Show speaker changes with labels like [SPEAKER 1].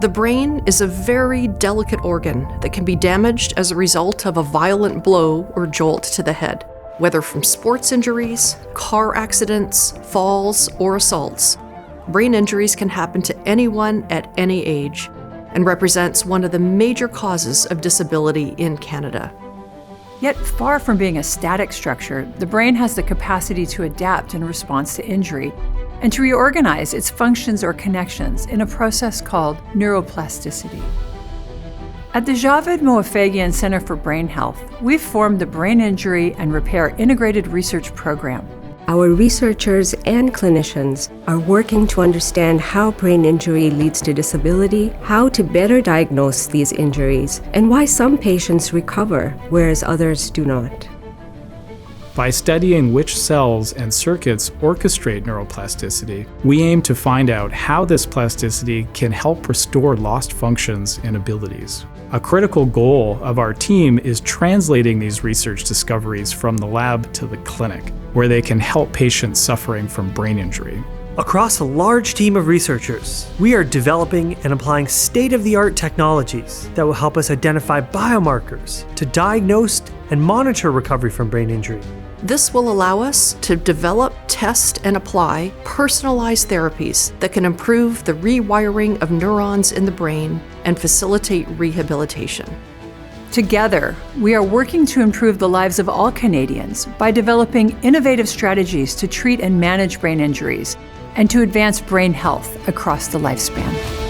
[SPEAKER 1] The brain is a very delicate organ that can be damaged as a result of a violent blow or jolt to the head, whether from sports injuries, car accidents, falls, or assaults. Brain injuries can happen to anyone at any age and represents one of the major causes of disability in Canada.
[SPEAKER 2] Yet far from being a static structure, the brain has the capacity to adapt in response to injury and to reorganize its functions or connections in a process called neuroplasticity. At the Djavad Mowafaghian Centre for Brain Health, we've formed the Brain Injury and Repair Integrated Research Program.
[SPEAKER 3] Our researchers and clinicians are working to understand how brain injury leads to disability, how to better diagnose these injuries, and why some patients recover, whereas others do not.
[SPEAKER 4] By studying which cells and circuits orchestrate neuroplasticity, we aim to find out how this plasticity can help restore lost functions and abilities. A critical goal of our team is translating these research discoveries from the lab to the clinic, where they can help patients suffering from brain injury.
[SPEAKER 5] Across a large team of researchers, we are developing and applying state-of-the-art technologies that will help us identify biomarkers to diagnose and monitor recovery from brain injury.
[SPEAKER 1] This will allow us to develop, test, and apply personalized therapies that can improve the rewiring of neurons in the brain and facilitate rehabilitation.
[SPEAKER 2] Together, we are working to improve the lives of all Canadians by developing innovative strategies to treat and manage brain injuries and to advance brain health across the lifespan.